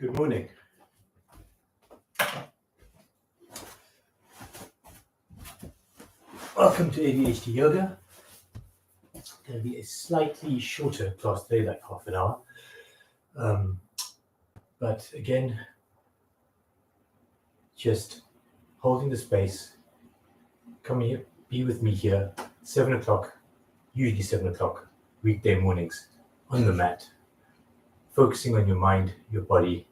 Good morning. Welcome to ADHD Yoga. It's going to be a slightly shorter class today, like half an hour. But again, just holding the space. Come here, be with me here, 7 o'clock, usually 7 o'clock, weekday mornings, on the mat, focusing on your mind, your body,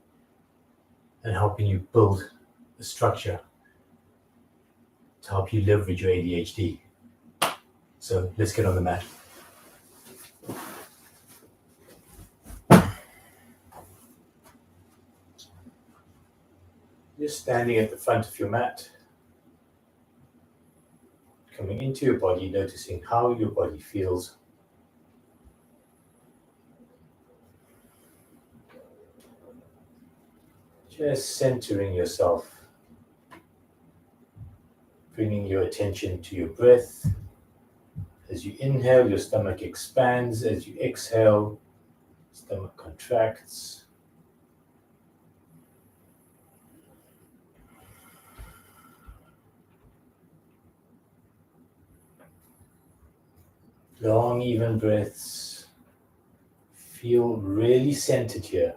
and helping you build a structure to help you leverage your ADHD. So let's get on the mat. Just standing at the front of your mat, coming into your body, noticing how your body feels. Just centering yourself, bringing your attention to your breath. As you inhale, your stomach expands. As you exhale, stomach contracts. Long, even breaths. Feel really centered here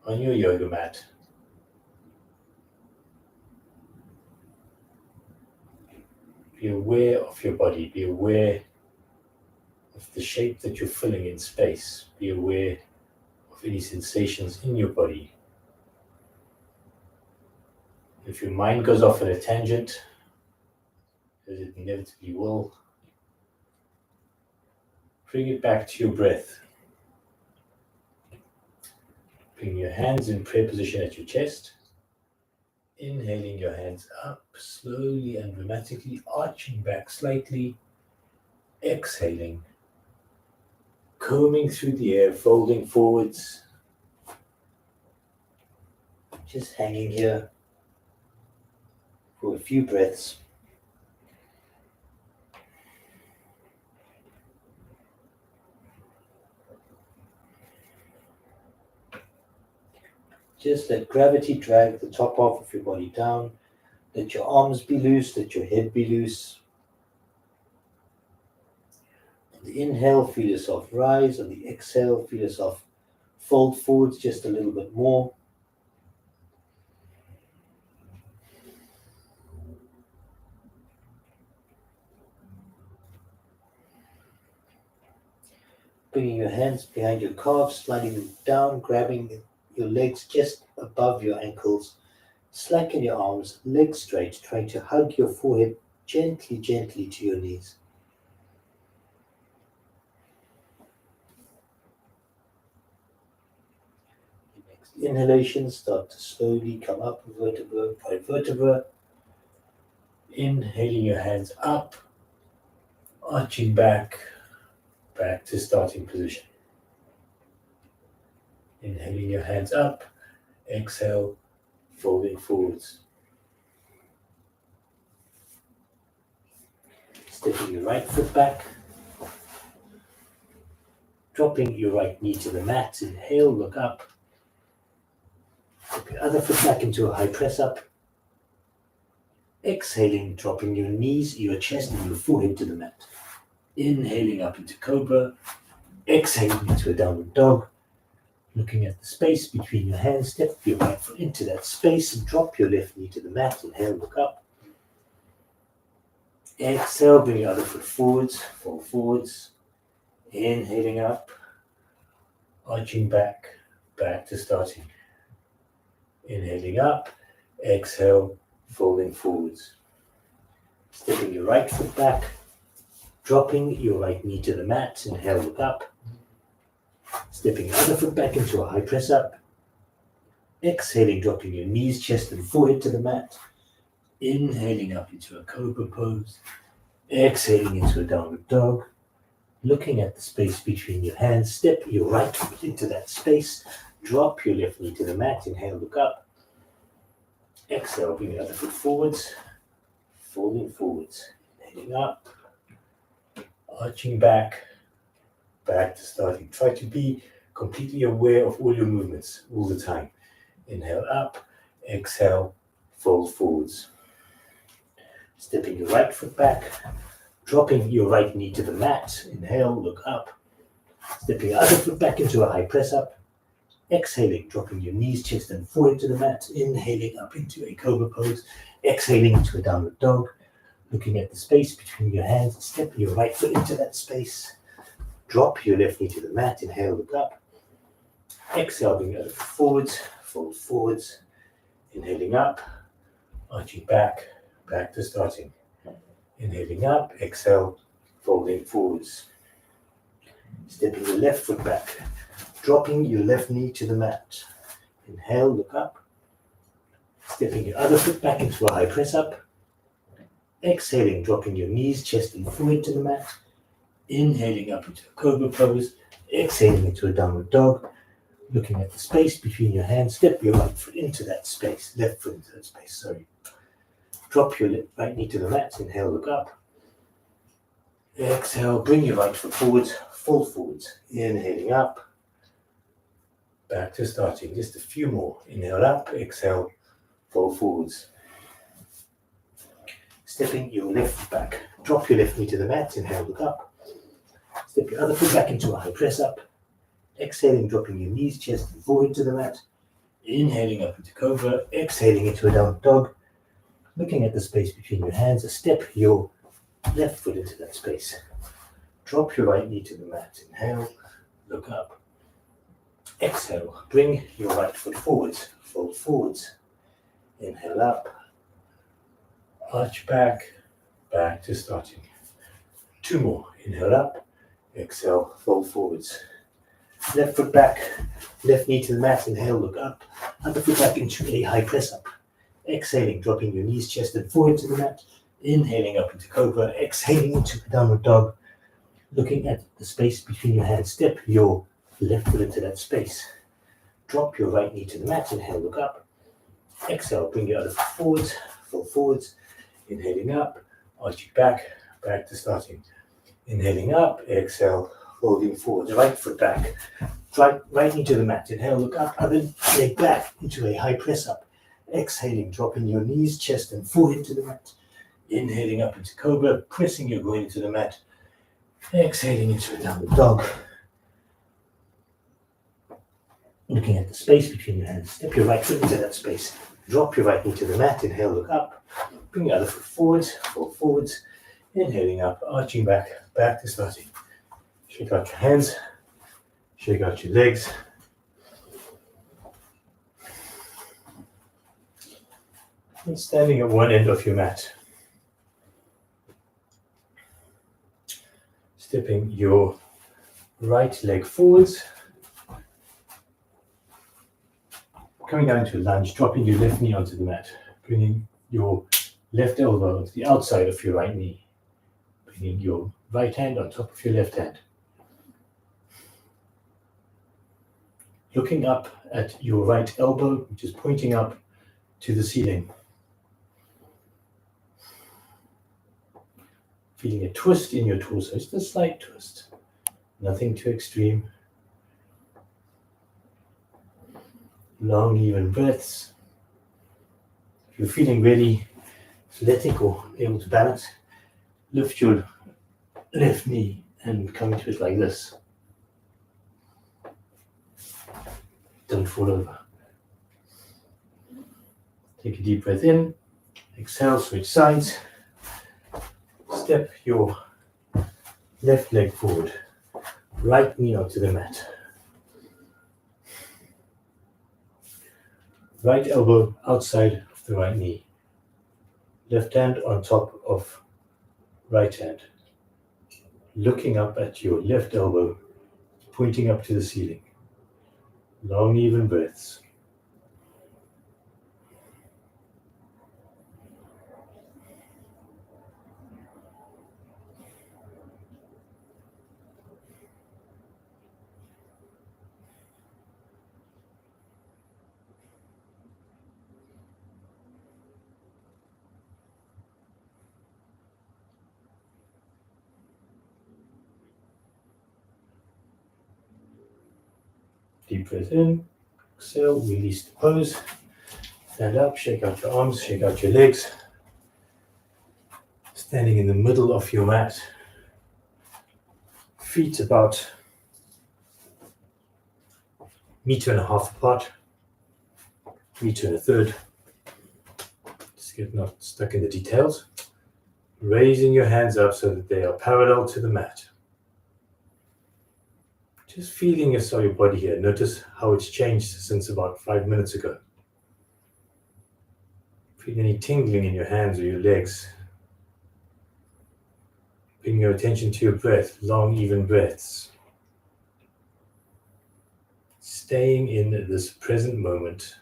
on your yoga mat. Be aware of your body. Be aware of the shape that you're filling in space. Be aware of any sensations in your body. If your mind goes off on a tangent, as it inevitably will, bring it back to your breath. Bring your hands in prayer position at your chest. Inhaling your hands up, slowly and dramatically, arching back slightly. Exhaling, combing through the air, folding forwards. Just hanging here for a few breaths. Just let gravity drag the top half of your body down. Let your arms be loose, let your head be loose. On the inhale, feel yourself rise. On the exhale, feel yourself fold forwards just a little bit more. Bringing your hands behind your calves, sliding them down, grabbing your legs just above your ankles. Slacken your arms, legs straight, trying to hug your forehead gently, gently to your knees. The next inhalation, start to slowly come up vertebra by vertebra. Inhaling your hands up, arching back to starting position. Inhaling your hands up, exhale, folding forwards. Stepping your right foot back, dropping your right knee to the mat. Inhale, look up. Step your other foot back into a high press up. Exhaling, dropping your knees, your chest, and your forehead to the mat. Inhaling up into cobra. Exhaling into a downward dog. Looking at the space between your hands, step your right foot into that space and drop your left knee to the mat. Inhale, look up. Exhale, bring your other foot forwards, fall forwards. Inhaling up, arching back to starting. Inhaling up, exhale, folding forwards. Stepping your right foot back, dropping your right knee to the mat. Inhale, look up. Stepping your other foot back into a high press up. Exhaling, dropping your knees, chest, and forehead to the mat. Inhaling up into a cobra pose. Exhaling into a downward dog. Looking at the space between your hands, step your right foot into that space. Drop your left knee to the mat. Inhale, look up. Exhale, bring your other foot forwards. Folding forwards. Inhaling up. Arching back to starting. Try to be completely aware of all your movements all the time. Inhale up, exhale, fold forwards. Stepping your right foot back, dropping your right knee to the mat. Inhale, look up. Stepping your other foot back into a high press up. Exhaling, dropping your knees, chest and forehead to the mat. Inhaling up into a cobra pose. Exhaling into a downward dog. Looking at the space between your hands. Step your right foot into that space. Drop your left knee to the mat. Inhale, look up. Exhale, bring your other foot forwards. Fold forwards. Inhaling up. Arching back. Back to starting. Inhaling up. Exhale. Folding forwards. Stepping your left foot back. Dropping your left knee to the mat. Inhale, look up. Stepping your other foot back into a high press up. Exhaling, dropping your knees, chest and forehead to the mat. Inhaling up into a cobra pose. Exhaling into a downward dog. Looking at the space between your hands. Step your right foot into that space. Left foot into that space, sorry. Drop your right knee to the mat. Inhale, look up. Exhale, bring your right foot forwards. Fold forwards. Inhaling up. Back to starting. Just a few more. Inhale up. Exhale. Fold forwards. Stepping your left foot back. Drop your left knee to the mat. Inhale, look up. Step your other foot back into a high press up. Exhaling, dropping your knees, chest and forehead to the mat. Inhaling up into cobra. Exhaling into a downward dog. Looking at the space between your hands. Step your left foot into that space. Drop your right knee to the mat. Inhale, look up. Exhale, bring your right foot forwards. Fold forwards. Inhale up. Arch back. Back to starting. Two more. Inhale up. Exhale, fold forwards. Left foot back. Left knee to the mat. Inhale, look up. Other foot back into a high press up. Exhaling, dropping your knees, chest and forehead to the mat. Inhaling up into cobra. Exhaling into a downward dog. Looking at the space between your hands. Step your left foot into that space. Drop your right knee to the mat. Inhale, look up. Exhale, bring your other foot forwards. Fold forwards. Inhaling up. Arching back. Back to starting. Inhaling up. Exhale. Folding forwards. Right foot back. Right knee to the mat. Inhale, look up. Other leg back into a high press up. Exhaling, dropping your knees, chest and forehead to the mat. Inhaling up into cobra. Pressing your groin into the mat. Exhaling into a downward dog. Looking at the space between your hands. Step your right foot into that space. Drop your right knee to the mat. Inhale, look up. Bring your other foot forwards. Fold forwards. Inhaling up. Arching back. Back to starting. Shake out your hands. Shake out your legs. And standing at one end of your mat. Stepping your right leg forwards. Coming down to a lunge, dropping your left knee onto the mat. Bringing your left elbow onto the outside of your right knee. Bringing your right hand on top of your left hand. Looking up at your right elbow, which is pointing up to the ceiling. Feeling a twist in your torso, just a slight twist. Nothing too extreme. Long, even breaths. If you're feeling really athletic or able to balance, lift your left knee and come into it like this. Don't fall over. Take a deep breath in. Exhale, switch sides. Step your left leg forward. Right knee onto the mat. Right elbow outside of the right knee. Left hand on top of right hand. Looking up at your left elbow, pointing up to the ceiling. Long, even breaths. Deep breath in. Exhale, release the pose. Stand up, shake out your arms, shake out your legs. Standing in the middle of your mat. Feet about 1.5 meters apart, 1.33 meters. Just get not stuck in the details. Raising your hands up so that they are parallel to the mat. Just feeling your body here. Notice how it's changed since about 5 minutes ago. Feel any tingling in your hands or your legs. Bring your attention to your breath, long, even breaths. Staying in this present moment,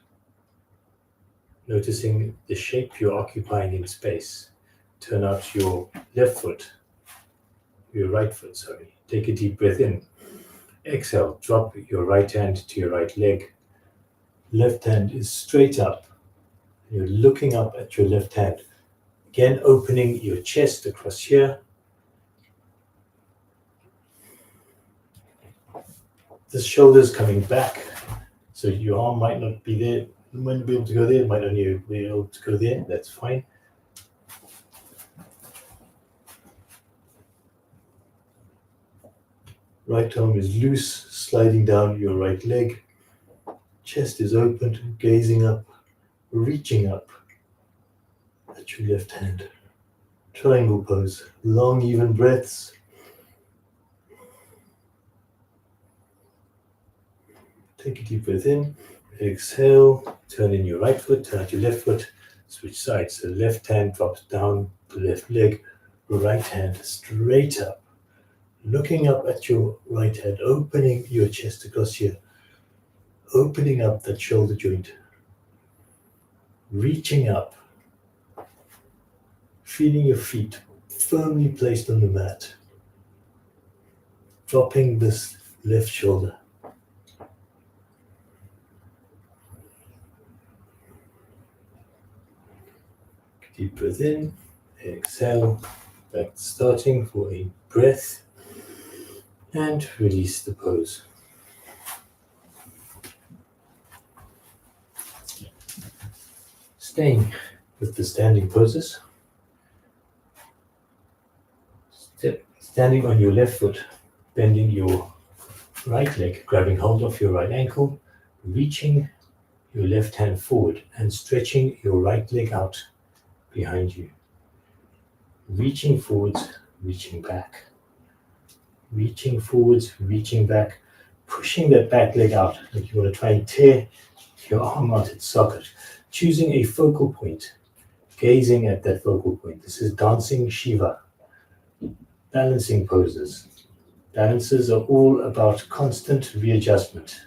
noticing the shape you're occupying in space. Turn out your right foot, sorry. Take a deep breath in. Exhale, drop your right hand to your right leg. Left hand is straight up. You're looking up at your left hand. Again, opening your chest across here. The shoulders coming back. So your arm might not be there. You might not be able to go there. It might only be able to go there. That's fine. Right arm is loose, sliding down your right leg. Chest is open, gazing up, reaching up at your left hand. Triangle pose, long even breaths. Take a deep breath in, exhale, turn in your right foot, turn out your left foot, switch sides. So left hand drops down the left leg, right hand straight up. Looking up at your right hand, opening your chest across here, opening up that shoulder joint, reaching up, feeling your feet firmly placed on the mat, dropping this left shoulder. Deep breath in, exhale, back to starting for a breath, and release the pose. Staying with the standing poses. Standing on your left foot, bending your right leg, grabbing hold of your right ankle, reaching your left hand forward and stretching your right leg out behind you. Reaching forwards, reaching back. Reaching forwards, reaching back, pushing that back leg out like you want to try and tear your arm out its socket. Choosing a focal point, gazing at that focal point. This is dancing Shiva. Balancing poses. Balances are all about constant readjustment.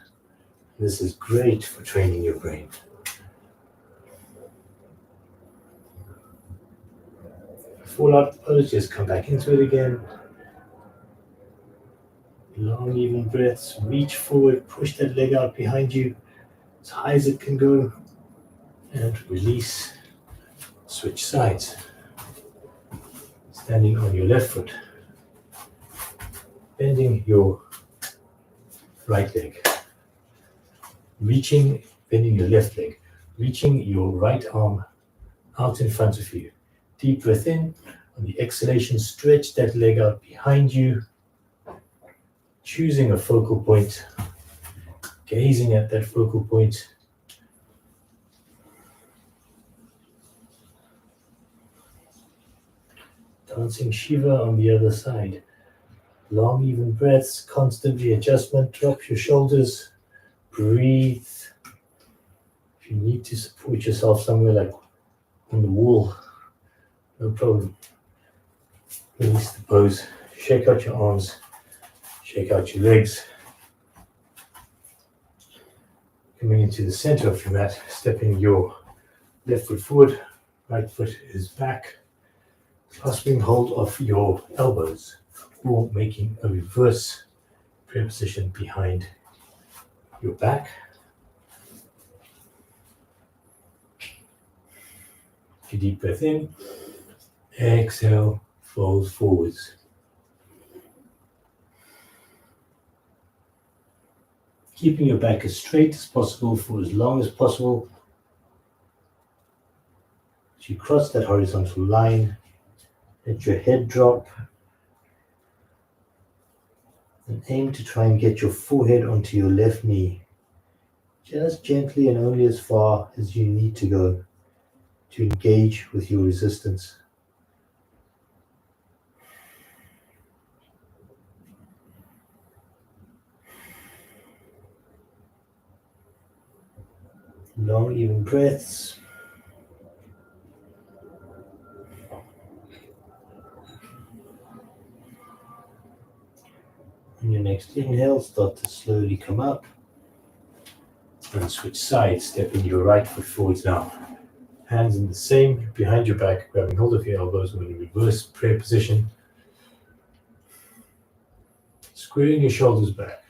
This is great for training your brain. Fall out of the pose, just come back into it again. Long, even breaths. Reach forward, push that leg out behind you as high as it can go. And release. Switch sides. Standing on your left foot. Bending your right leg. Bending your left leg. Reaching your right arm out in front of you. Deep breath in. On the exhalation, stretch that leg out behind you. Choosing a focal point. Gazing at that focal point. Dancing Shiva on the other side. Long, even breaths, constant readjustment. Drop your shoulders. Breathe. If you need to support yourself somewhere like on the wall, no problem. Release the pose. Shake out your arms. Shake out your legs. Coming into the center of your mat, stepping your left foot forward, right foot is back. Clasping hold of your elbows or making a reverse prayer position behind your back. Take a deep breath in. Exhale, fold forwards. keeping your back as straight as possible for as long as possible. As you cross that horizontal line, let your head drop and aim to try and get your forehead onto your left knee, just gently and only as far as you need to go to engage with your resistance. Long, even breaths. On your next inhale, start to slowly come up and switch sides, stepping your right foot forwards now. Hands in the same behind your back, grabbing hold of your elbows. We're in reverse prayer position. Squaring your shoulders back,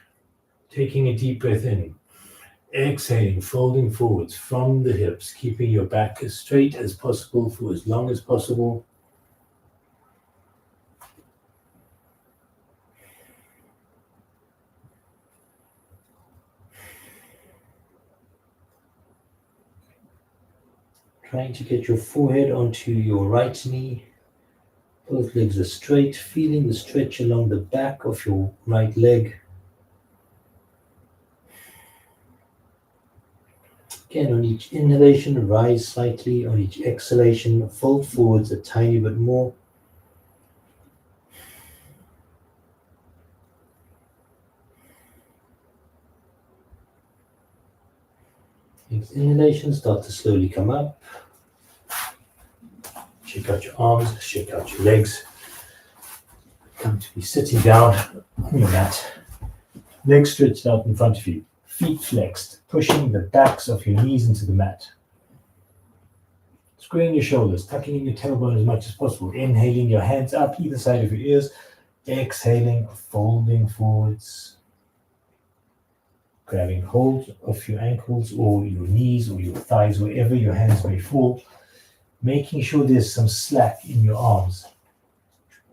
taking a deep breath in. Exhaling, folding forwards from the hips, keeping your back as straight as possible for as long as possible. Trying to get your forehead onto your right knee. Both legs are straight, feeling the stretch along the back of your right leg. Again, on each inhalation, rise slightly. On each exhalation, fold forwards a tiny bit more. Next inhalation, start to slowly come up. Shake out your arms, shake out your legs. Come to be sitting down on your mat. Legs stretched out in front of you. Feet flexed, pushing the backs of your knees into the mat. Squaring your shoulders, tucking in your tailbone as much as possible. Inhaling your hands up either side of your ears. Exhaling, folding forwards. Grabbing hold of your ankles or your knees or your thighs, wherever your hands may fall. Making sure there's some slack in your arms.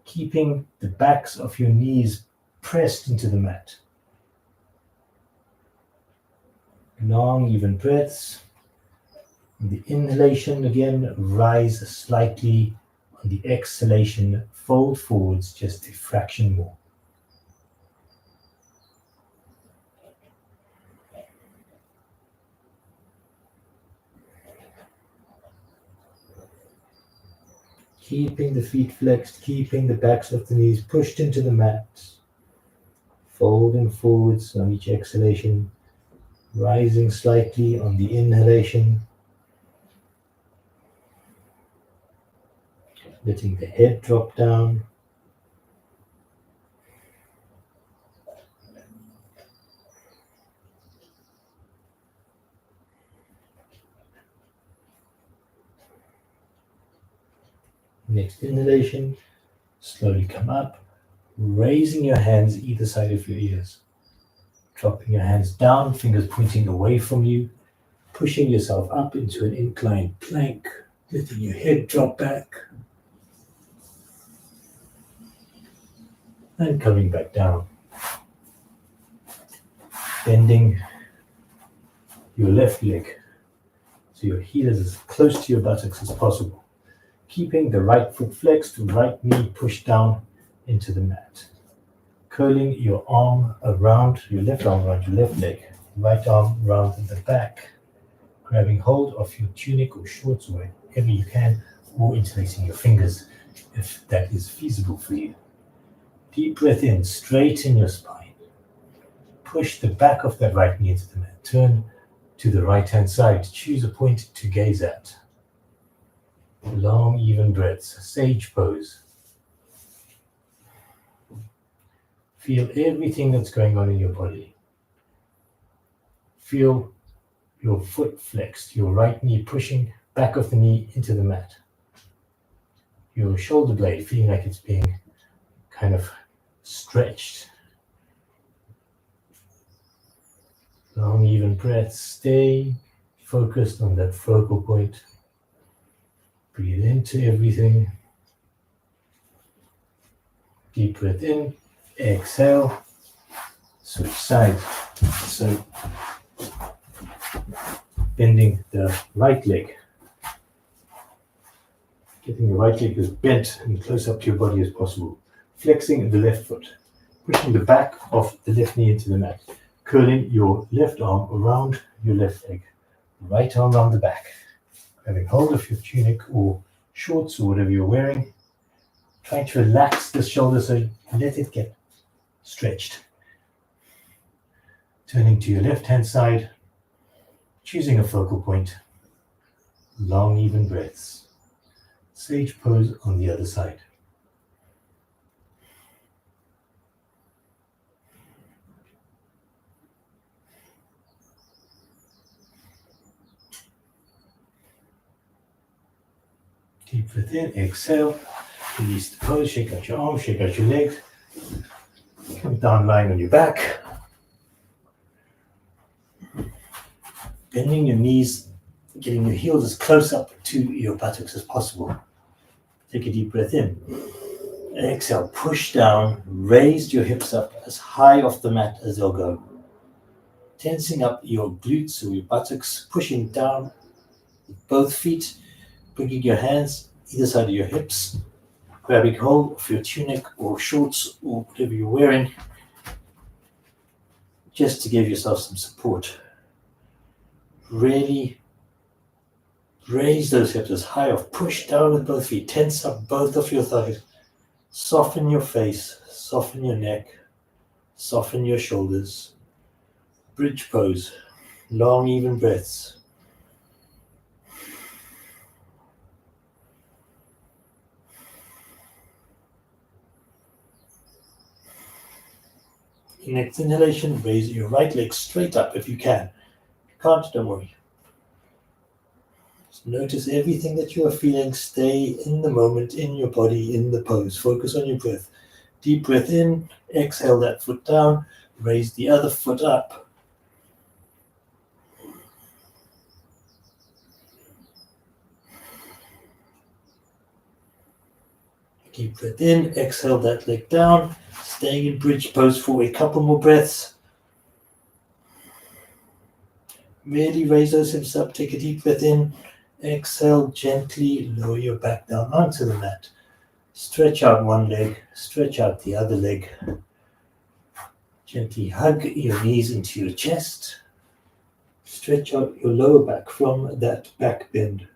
Keeping the backs of your knees pressed into the mat. Long, even breaths. On the inhalation, again, rise slightly. On the exhalation, fold forwards just a fraction more. Keeping the feet flexed, keeping the backs of the knees pushed into the mat. Folding forwards on each exhalation. Rising slightly on the inhalation. Letting the head drop down. Next inhalation, slowly come up, raising your hands either side of your ears. Dropping your hands down, fingers pointing away from you, pushing yourself up into an inclined plank, letting your head drop back, and coming back down. Bending your left leg so your heel is as close to your buttocks as possible. Keeping the right foot flexed, right knee pushed down into the mat. Curling your arm around, your left arm around your left leg, right arm around the back. Grabbing hold of your tunic or shorts wherever you can, or interlacing your fingers if that is feasible for you. Deep breath in, straighten your spine. Push the back of that right knee into the mat. Turn to the right-hand side. Choose a point to gaze at. Long, even breaths. Sage pose. Feel everything that's going on in your body. Feel your foot flexed, your right knee pushing back of the knee into the mat. Your shoulder blade feeling like it's being kind of stretched. Long, even breaths. Stay focused on that focal point. Breathe into everything. Deep breath in. Exhale. Switch sides. So bending the right leg, getting the right leg as bent and close up to your body as possible. Flexing the left foot, pushing the back of the left knee into the mat, curling your left arm around your left leg, right arm around the back, grabbing hold of your tunic or shorts or whatever you're wearing, trying to relax the shoulder so you let it get stretched. Turning to your left hand side, choosing a focal point, long even breaths. Sage pose on the other side. Deep breath in, exhale, release the pose, shake out your arms, shake out your legs, come down lying on your back, bending your knees, getting your heels as close up to your buttocks as possible. Take a deep breath in, exhale, push down, raise your hips up as high off the mat as they'll go, tensing up your glutes or your buttocks, pushing down with both feet, bringing your hands either side of your hips, grabbing hold of your tunic or shorts or whatever you're wearing, just to give yourself some support. Really raise those hips as high off, push down with both feet, tense up both of your thighs, soften your face, soften your neck, soften your shoulders. Bridge pose, long even breaths. Next inhalation, raise your right leg straight up if you can. If you can't, don't worry. Just notice everything that you are feeling. Stay in the moment, in your body, in the pose. Focus on your breath. Deep breath in, exhale that foot down, raise the other foot up. Deep breath in, exhale that leg down, staying in bridge pose for a couple more breaths. Really raise those hips up, take a deep breath in, exhale, gently lower your back down onto the mat. Stretch out one leg, stretch out the other leg. Gently hug your knees into your chest. Stretch out your lower back from that back bend.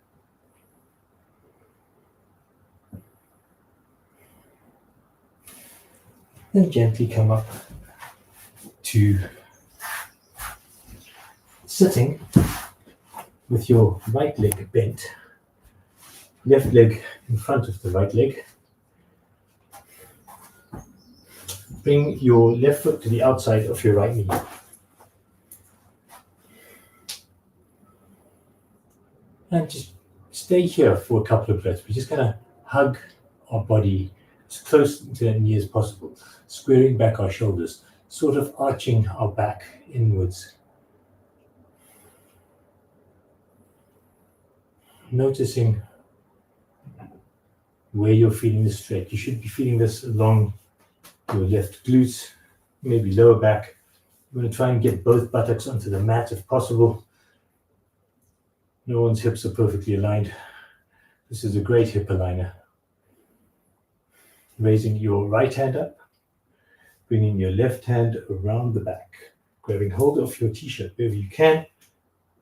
Then gently come up to sitting with your right leg bent, left leg in front of the right leg. Bring your left foot to the outside of your right knee. And just stay here for a couple of breaths. We're just going to hug our body as close to the knee as possible, squaring back our shoulders, sort of arching our back inwards. Noticing where you're feeling the stretch. You should be feeling this along your left glutes, maybe lower back. You're going to try and get both buttocks onto the mat if possible. No one's hips are perfectly aligned. This is a great hip aligner. Raising your right hand up, bringing your left hand around the back, grabbing hold of your t-shirt wherever you can,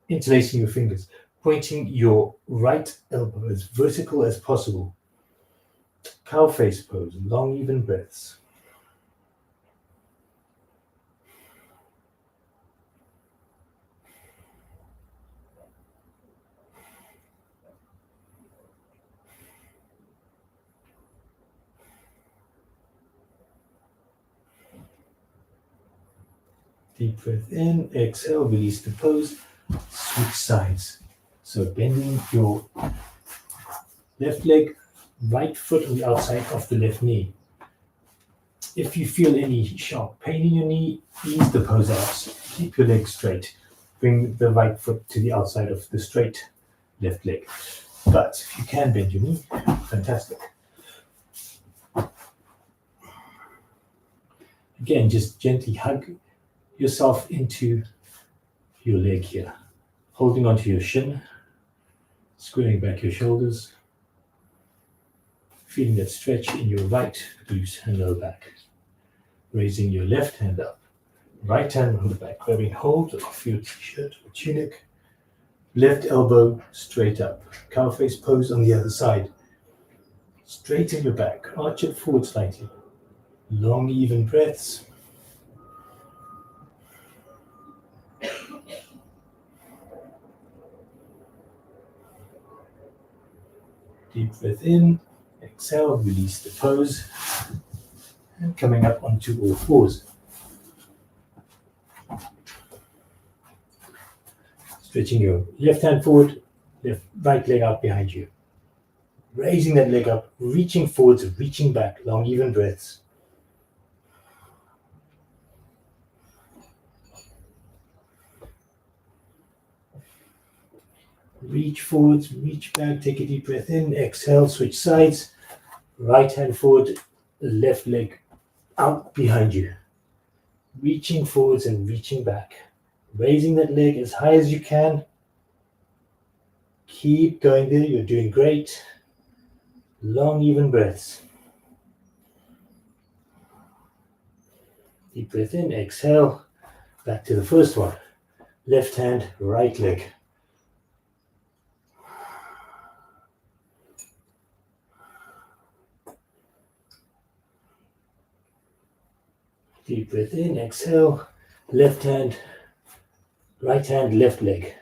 interlacing your fingers, pointing your right elbow as vertical as possible. Cow face pose, long even breaths. Deep breath in, exhale, release the pose, switch sides. So bending your left leg, right foot on the outside of the left knee. If you feel any sharp pain in your knee, ease the pose out. Keep your leg straight. Bring the right foot to the outside of the straight left leg. But if you can bend your knee, fantastic. Again, just gently hug yourself into your leg here, holding onto your shin, squaring back your shoulders, feeling that stretch in your right glute and lower back. Raising your left hand up, right hand on the back, grabbing hold of your t-shirt or tunic, left elbow straight up, cow face pose on the other side. Straighten your back, arch it forward slightly. Long, even breaths. Deep breath in, exhale, release the pose, and coming up onto all fours. Stretching your left hand forward, right leg out behind you. Raising that leg up, reaching forwards, reaching back, long, even breaths. Reach forwards, reach back, take a deep breath in, exhale, switch sides. Right hand forward, left leg out behind you. Reaching forwards and reaching back. Raising that leg as high as you can. Keep going there, you're doing great. Long, even breaths. Deep breath in, exhale. Back to the first one. Left hand, right leg. Deep breath in, exhale. Left hand, right hand, left leg.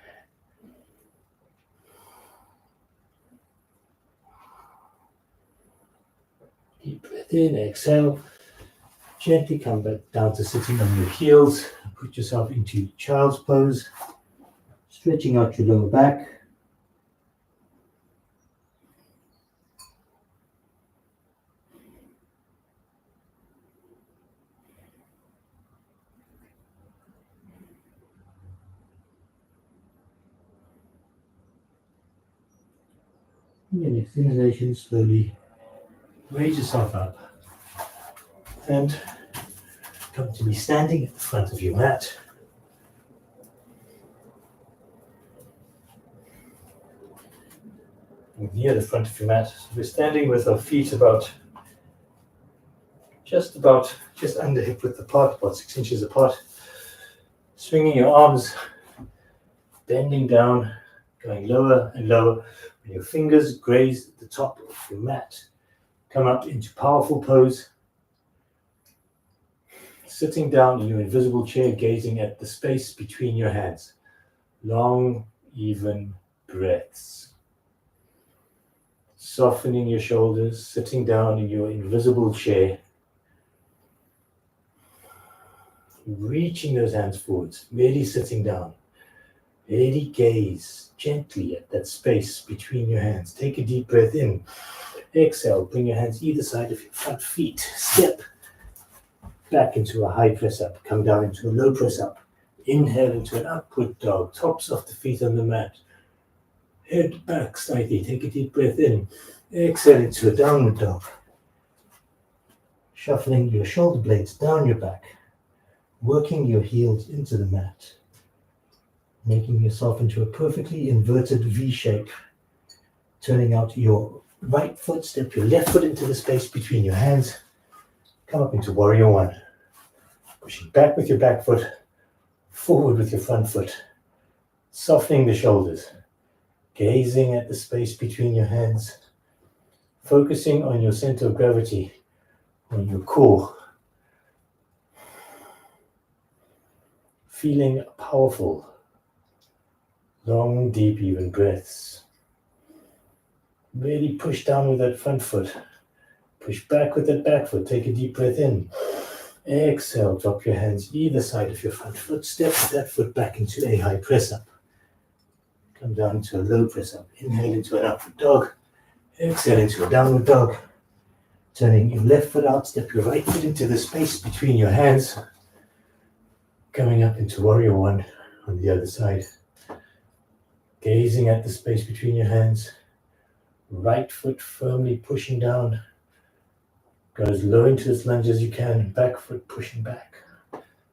Deep breath in, exhale. Gently come back down to sitting on your heels. Put yourself into child's pose. Stretching out your lower back. And your next inhalation, slowly raise yourself up and come to be standing at the front of your mat. Near the front of your mat. So we're standing with our feet just under hip width apart, about 6 inches apart. Swinging your arms, bending down, going lower and lower. When your fingers graze the top of your mat, come up into powerful pose. Sitting down in your invisible chair, gazing at the space between your hands. Long, even breaths. Softening your shoulders, sitting down in your invisible chair. Reaching those hands forwards, really sitting down. Really gaze gently at that space between your hands. Take a deep breath in. Exhale, bring your hands either side of your front feet. Step back into a high press up. Come down into a low press up. Inhale into an upward dog. Tops of the feet on the mat. Head back slightly. Take a deep breath in. Exhale into a downward dog. Shuffling your shoulder blades down your back. Working your heels into the mat. Making yourself into a perfectly inverted V shape. Turning out your right foot, step your left foot into the space between your hands. Come up into warrior one. Pushing back with your back foot, forward with your front foot. Softening the shoulders. Gazing at the space between your hands. Focusing on your center of gravity, on your core. Feeling powerful. Long, deep, even breaths. Really push down with that front foot. Push back with that back foot. Take a deep breath in. Exhale, drop your hands either side of your front foot. Step that foot back into a high press up. Come down into a low press up. Inhale into an upward dog. Exhale into a downward dog. Turning your left foot out. Step your right foot into the space between your hands. Coming up into warrior one on the other side. Gazing at the space between your hands. Right foot firmly pushing down. Go as low into this lunge as you can. Back foot pushing back.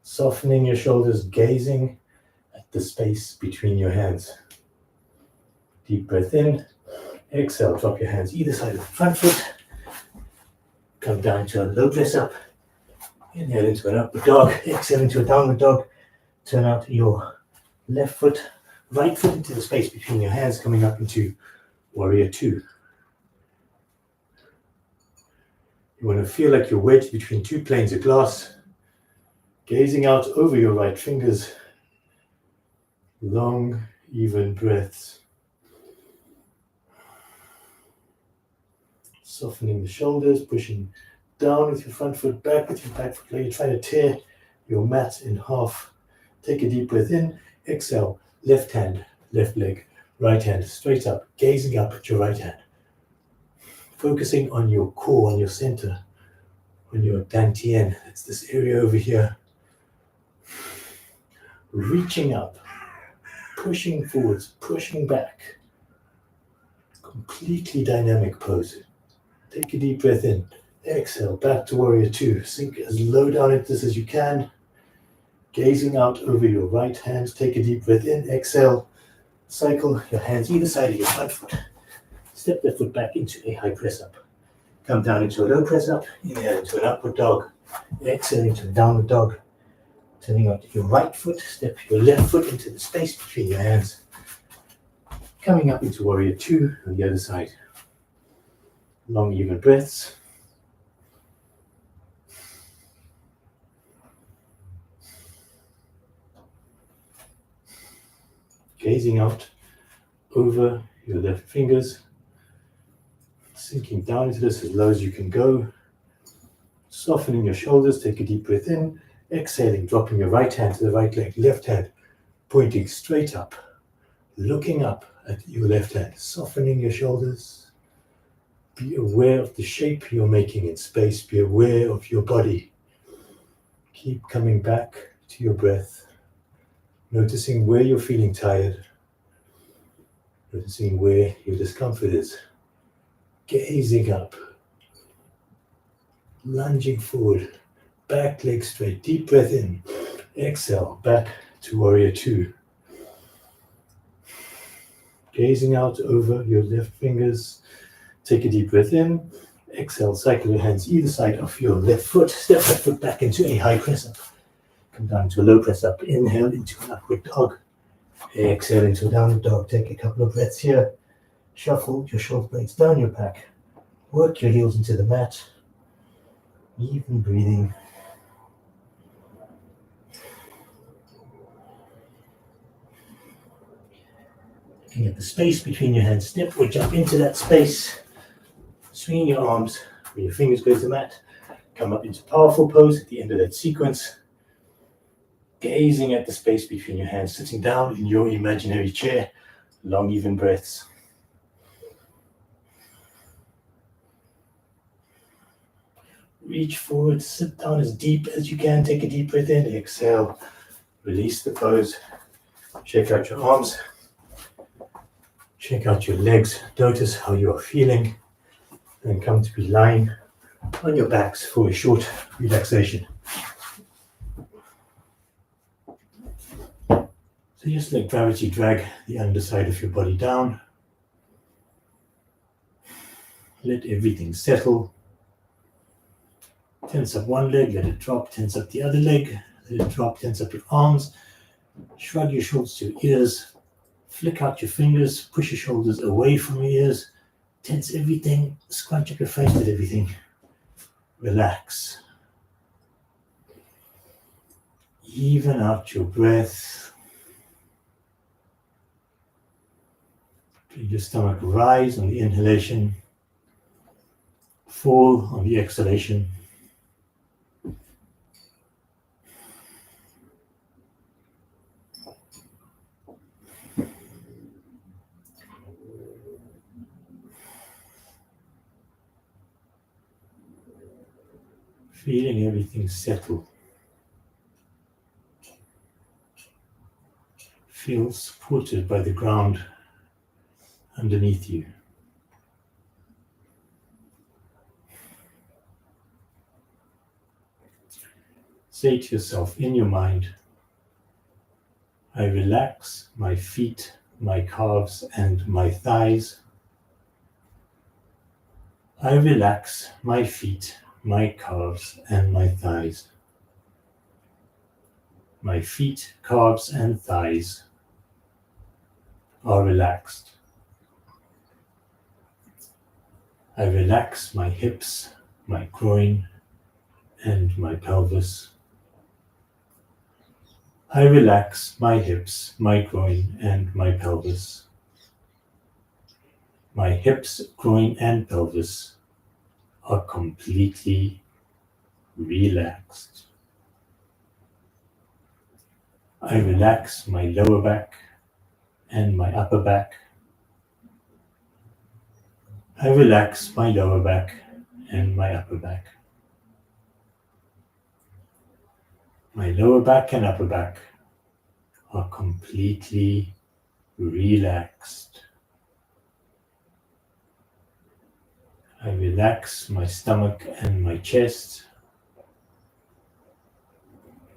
Softening your shoulders, gazing at the space between your hands. Deep breath in. Exhale, drop your hands either side of the front foot. Come down to a low press up. Inhale into an upward dog. Exhale into a downward dog. Turn out your left foot, right foot into the space between your hands, coming up into warrior two. You want to feel like you're wedged between two planes of glass, gazing out over your right fingers. Long, even breaths. Softening the shoulders, pushing down with your front foot, back with your back foot, like you're trying to tear your mat in half. Take a deep breath in, exhale, left hand, left leg, right hand, straight up, gazing up at your right hand. Focusing on your core, on your center, on your dantian. It's this area over here. Reaching up, pushing forwards, pushing back. Completely dynamic pose. Take a deep breath in. Exhale, back to warrior two. Sink as low down into this as you can. Gazing out over your right hand. Take a deep breath in. Exhale. Cycle your hands either side of your front foot. Step the foot back into a high press up. Come down into a low press up. Inhale into an upward dog. Exhale into a downward dog. Turning out your right foot. Step your left foot into the space between your hands. Coming up into warrior two on the other side. Long, even breaths. Gazing out over your left fingers. Sinking down into this as low as you can go. Softening your shoulders. Take a deep breath in. Exhaling, dropping your right hand to the right leg. Left hand pointing straight up. Looking up at your left hand. Softening your shoulders. Be aware of the shape you're making in space. Be aware of your body. Keep coming back to your breath. Noticing where you're feeling tired. Noticing where your discomfort is. Gazing up. Lunging forward. Back leg straight. Deep breath in. Exhale. Back to warrior two. Gazing out over your left fingers. Take a deep breath in. Exhale. Cycle your hands either side of your left foot. Step that foot back into a high press up. Come down to a low press up. Inhale into an upward dog. Exhale into a downward dog. Take a couple of breaths here. Shuffle your shoulder blades down your back. Work your heels into the mat. Even breathing. Looking at the space between your hands. Step or jump into that space. Swinging your arms when your fingers go to the mat. Come up into powerful pose at the end of that sequence. Gazing at the space between your hands, sitting down in your imaginary chair. Long, even breaths. Reach forward, sit down as deep as you can. Take a deep breath in, exhale. Release the pose. Check out your arms. Check out your legs. Notice how you are feeling. And come to be lying on your backs for a short relaxation. So just let gravity drag the underside of your body down. Let everything settle. Tense up one leg, let it drop. Tense up the other leg, let it drop. Tense up your arms. Shrug your shoulders to your ears. Flick out your fingers. Push your shoulders away from your ears. Tense everything. Scrunch up your face with everything. Relax. Even out your breath. Feel your stomach rise on the inhalation. Fall on the exhalation. Feeling everything settle. Feel supported by the ground underneath you. say to yourself in your mind, I relax my feet, my calves, and my thighs. I relax my feet, my calves, and my thighs. My feet, calves, and thighs are relaxed. I relax my hips, my groin, and my pelvis. I relax my hips, my groin, and my pelvis. My hips, groin, and pelvis are completely relaxed. I relax my lower back and my upper back. I relax my lower back and my upper back. My lower back and upper back are completely relaxed. I relax my stomach and my chest.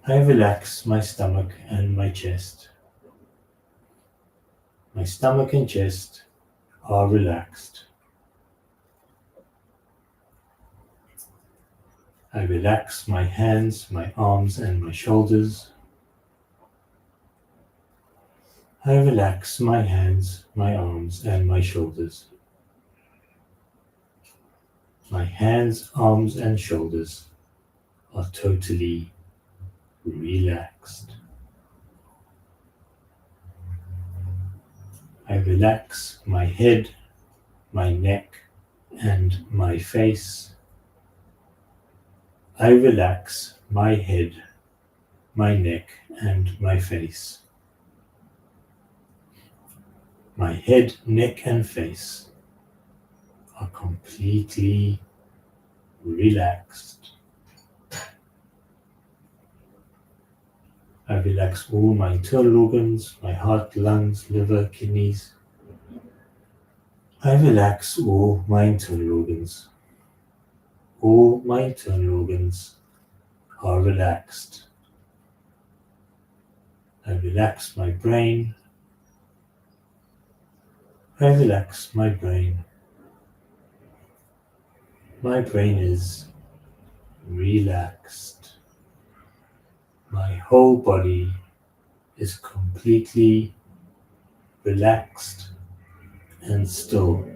I relax my stomach and my chest. My stomach and chest are relaxed. I relax my hands, my arms, and my shoulders. I relax my hands, my arms, and my shoulders. My hands, arms, and shoulders are totally relaxed. I relax my head, my neck, and my face. I relax my head, my neck, and my face. My head, neck, and face are completely relaxed. I relax all my internal organs, my heart, lungs, liver, kidneys. I relax all my internal organs. All my internal organs are relaxed. I relax my brain. I relax my brain. My brain is relaxed. My whole body is completely relaxed and still.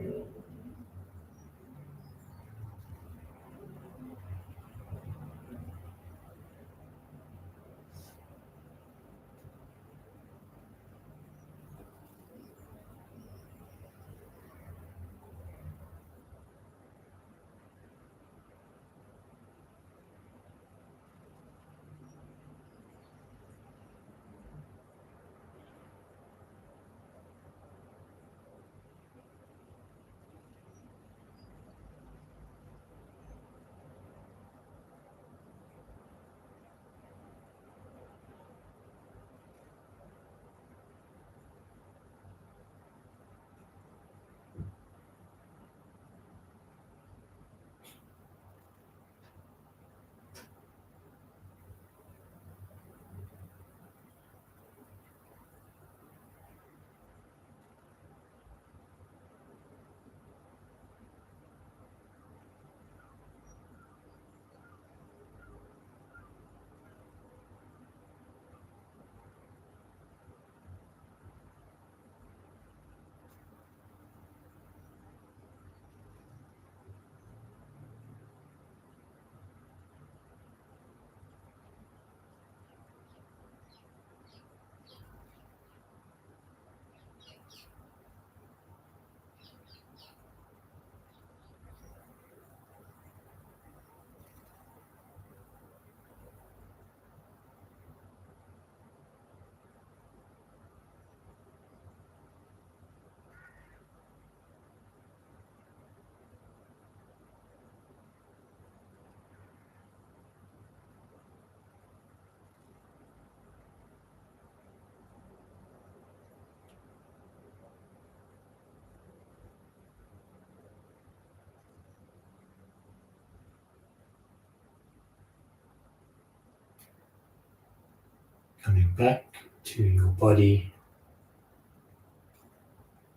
Coming back to your body,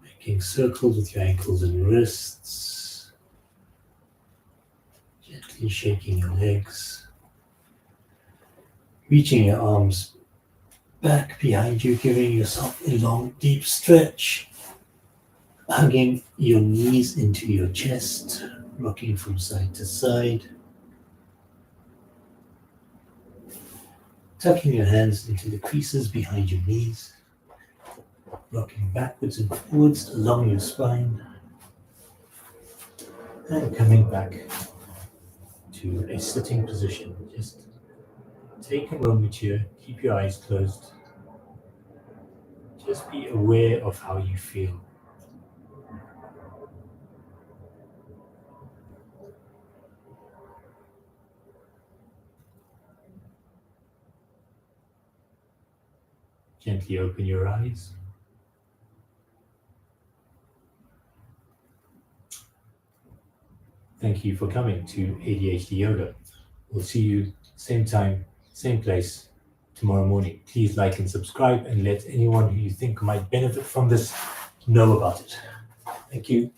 making circles with your ankles and wrists, gently shaking your legs, reaching your arms back behind you, giving yourself a long, deep stretch, hugging your knees into your chest, rocking from side to side, tucking your hands into the creases behind your knees, rocking backwards and forwards along your spine, and coming back to a sitting position. Just take a moment here, keep your eyes closed, just be aware of how you feel. Gently open your eyes. Thank you for coming to ADHD Yoga. We'll see you same time, same place tomorrow morning. Please like and subscribe and let anyone who you think might benefit from this know about it. Thank you.